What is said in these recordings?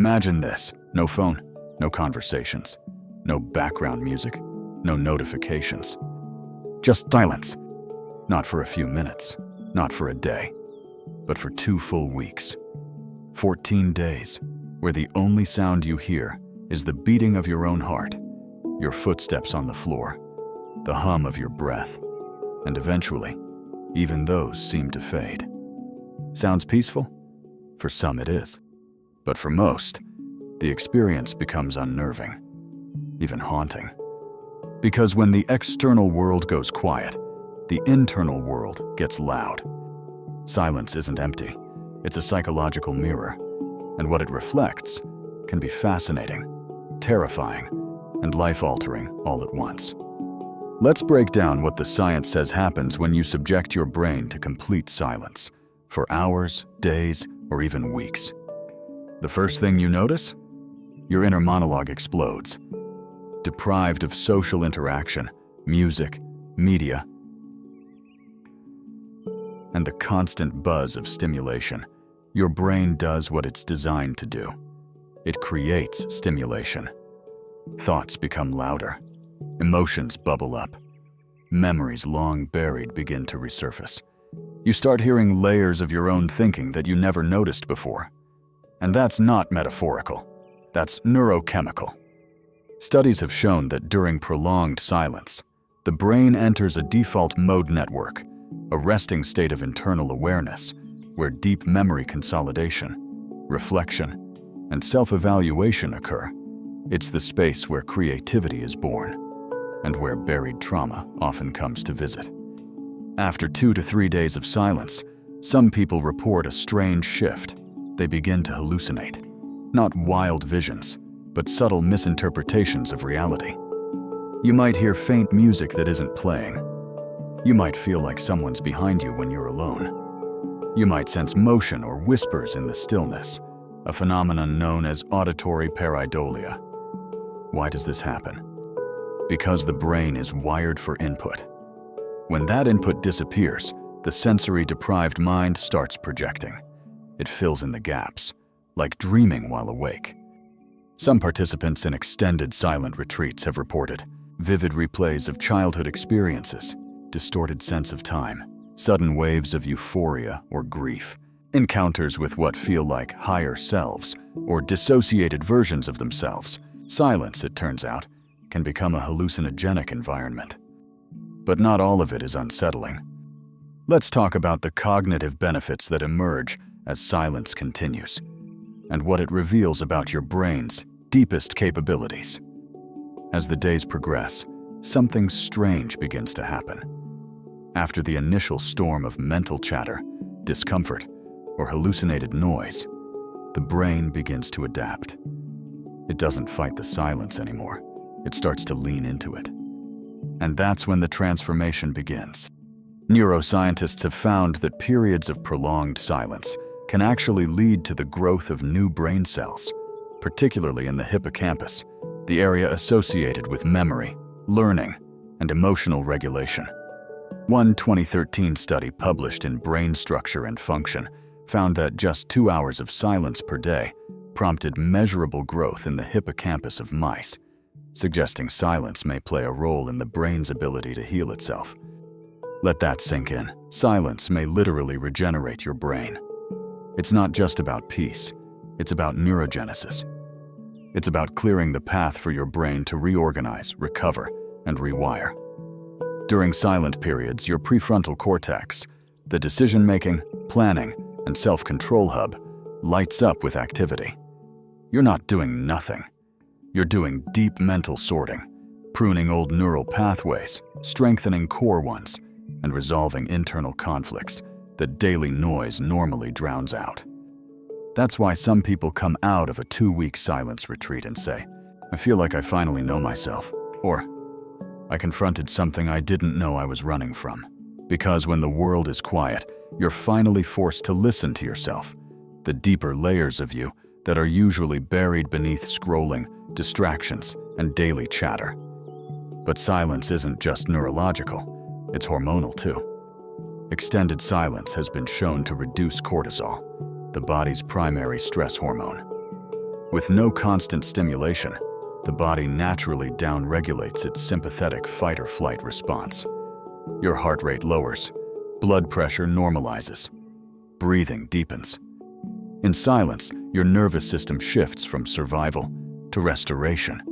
Imagine this: no phone, no conversations, no background music, no notifications. Just silence. Not for a few minutes, not for a day, but for 2 full weeks. 14 days, where the only sound you hear is the beating of your own heart, your footsteps on the floor, the hum of your breath, and eventually, even those seem to fade. Sounds peaceful? For some it is. But for most, the experience becomes unnerving, even haunting. Because when the external world goes quiet, the internal world gets loud. Silence isn't empty, it's a psychological mirror, and what it reflects can be fascinating, terrifying, and life-altering all at once. Let's break down what the science says happens when you subject your brain to complete silence, for hours, days, or even weeks. The first thing you notice? Your inner monologue explodes. Deprived of social interaction, music, media, and the constant buzz of stimulation, your brain does what it's designed to do. It creates stimulation. Thoughts become louder. Emotions bubble up. Memories long buried begin to resurface. You start hearing layers of your own thinking that you never noticed before. And that's not metaphorical. That's neurochemical. Studies have shown that during prolonged silence, the brain enters a default mode network, a resting state of internal awareness, where deep memory consolidation, reflection, and self-evaluation occur. It's the space where creativity is born, and where buried trauma often comes to visit. After 2 to 3 days of silence, some people report a strange shift. They begin to hallucinate. Not wild visions, but subtle misinterpretations of reality. You might hear faint music that isn't playing. You might feel like someone's behind you when you're alone. You might sense motion or whispers in the stillness, a phenomenon known as auditory pareidolia. Why does this happen? Because the brain is wired for input. When that input disappears, the sensory-deprived mind starts projecting. It fills in the gaps, like dreaming while awake. Some participants in extended silent retreats have reported vivid replays of childhood experiences, distorted sense of time, sudden waves of euphoria or grief, encounters with what feel like higher selves or dissociated versions of themselves. Silence, it turns out, can become a hallucinogenic environment. But not all of it is unsettling. Let's talk about the cognitive benefits that emerge as silence continues, and what it reveals about your brain's deepest capabilities. As the days progress, something strange begins to happen. After the initial storm of mental chatter, discomfort, or hallucinated noise, the brain begins to adapt. It doesn't fight the silence anymore. It starts to lean into it. And that's when the transformation begins. Neuroscientists have found that periods of prolonged silence can actually lead to the growth of new brain cells, particularly in the hippocampus, the area associated with memory, learning, and emotional regulation. One 2013 study published in Brain Structure and Function found that just 2 hours of silence per day prompted measurable growth in the hippocampus of mice, suggesting silence may play a role in the brain's ability to heal itself. Let that sink in. Silence may literally regenerate your brain. It's not just about peace, it's about neurogenesis. It's about clearing the path for your brain to reorganize, recover, and rewire. During silent periods, your prefrontal cortex, the decision-making, planning, and self-control hub, lights up with activity. You're not doing nothing. You're doing deep mental sorting, pruning old neural pathways, strengthening core ones, and resolving internal conflicts that daily noise normally drowns out. That's why some people come out of a 2-week silence retreat and say, "I feel like I finally know myself," or "I confronted something I didn't know I was running from." Because when the world is quiet, you're finally forced to listen to yourself, the deeper layers of you that are usually buried beneath scrolling, distractions, and daily chatter. But silence isn't just neurological, it's hormonal too. Extended silence has been shown to reduce cortisol, the body's primary stress hormone. With no constant stimulation, the body naturally downregulates its sympathetic fight-or-flight response. Your heart rate lowers, blood pressure normalizes, breathing deepens. In silence, your nervous system shifts from survival to restoration.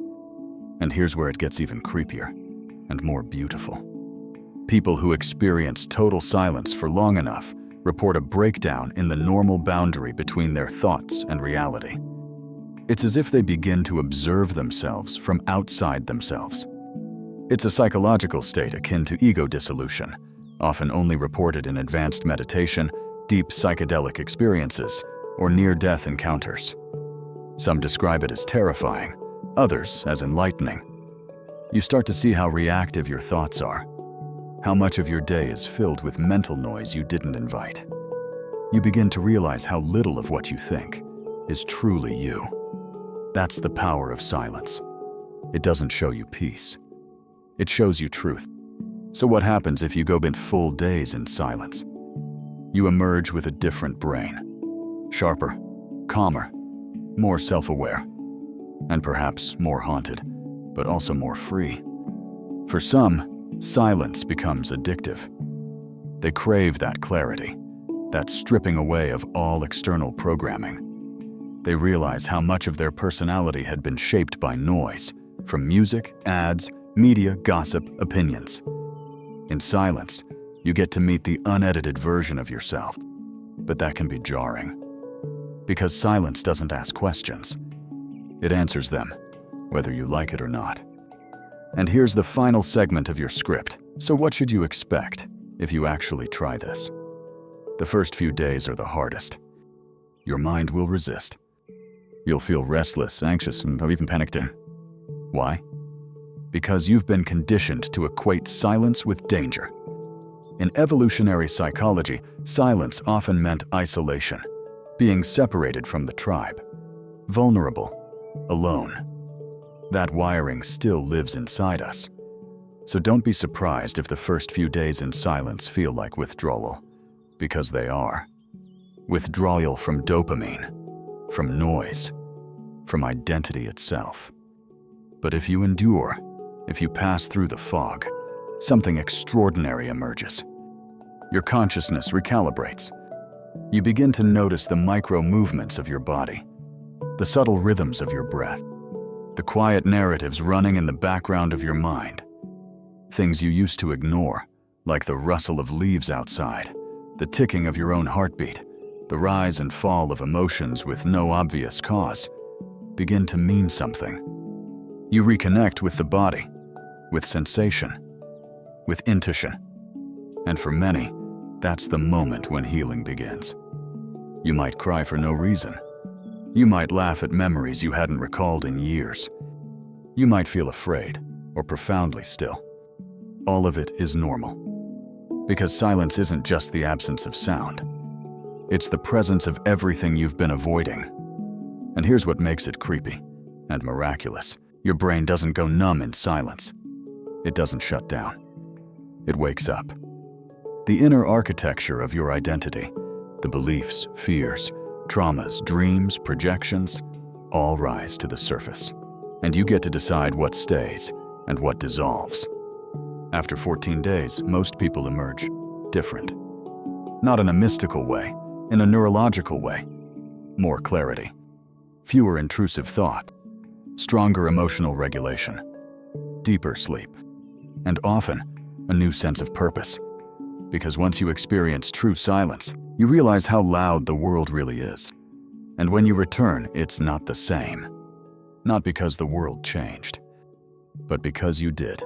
And here's where it gets even creepier and more beautiful. People who experience total silence for long enough report a breakdown in the normal boundary between their thoughts and reality. It's as if they begin to observe themselves from outside themselves. It's a psychological state akin to ego dissolution, often only reported in advanced meditation, deep psychedelic experiences, or near-death encounters. Some describe it as terrifying, others as enlightening. You start to see how reactive your thoughts are, how much of your day is filled with mental noise you didn't invite. You begin to realize how little of what you think is truly you. That's the power of silence. It doesn't show you peace. It shows you truth. So what happens if you go full days in silence? You emerge with a different brain. Sharper, calmer, more self-aware, and perhaps more haunted, but also more free. For some, silence becomes addictive. They crave that clarity, that stripping away of all external programming. They realize how much of their personality had been shaped by noise, from music, ads, media, gossip, opinions. In silence, you get to meet the unedited version of yourself, but that can be jarring. Because silence doesn't ask questions. It answers them, whether you like it or not. And here's the final segment of your script. So what should you expect if you actually try this? The first few days are the hardest. Your mind will resist. You'll feel restless, anxious, and even panicked. Why? Because you've been conditioned to equate silence with danger. In evolutionary psychology, silence often meant isolation, being separated from the tribe, vulnerable, alone. That wiring still lives inside us. So don't be surprised if the first few days in silence feel like withdrawal, because they are. Withdrawal from dopamine, from noise, from identity itself. But if you endure, if you pass through the fog, something extraordinary emerges. Your consciousness recalibrates. You begin to notice the micro movements of your body, the subtle rhythms of your breath, the quiet narratives running in the background of your mind. Things you used to ignore, like the rustle of leaves outside, the ticking of your own heartbeat, the rise and fall of emotions with no obvious cause, begin to mean something. You reconnect with the body, with sensation, with intuition. And for many, that's the moment when healing begins. You might cry for no reason. You might laugh at memories you hadn't recalled in years. You might feel afraid or profoundly still. All of it is normal. Because silence isn't just the absence of sound. It's the presence of everything you've been avoiding. And here's what makes it creepy and miraculous. Your brain doesn't go numb in silence. It doesn't shut down. It wakes up. The inner architecture of your identity, the beliefs, fears, traumas, dreams, projections, all rise to the surface. And you get to decide what stays and what dissolves. After 14 days, most people emerge different. Not in a mystical way, in a neurological way. More clarity, fewer intrusive thoughts, stronger emotional regulation, deeper sleep, and often a new sense of purpose. Because once you experience true silence, you realize how loud the world really is. And when you return, it's not the same. Not because the world changed, but because you did.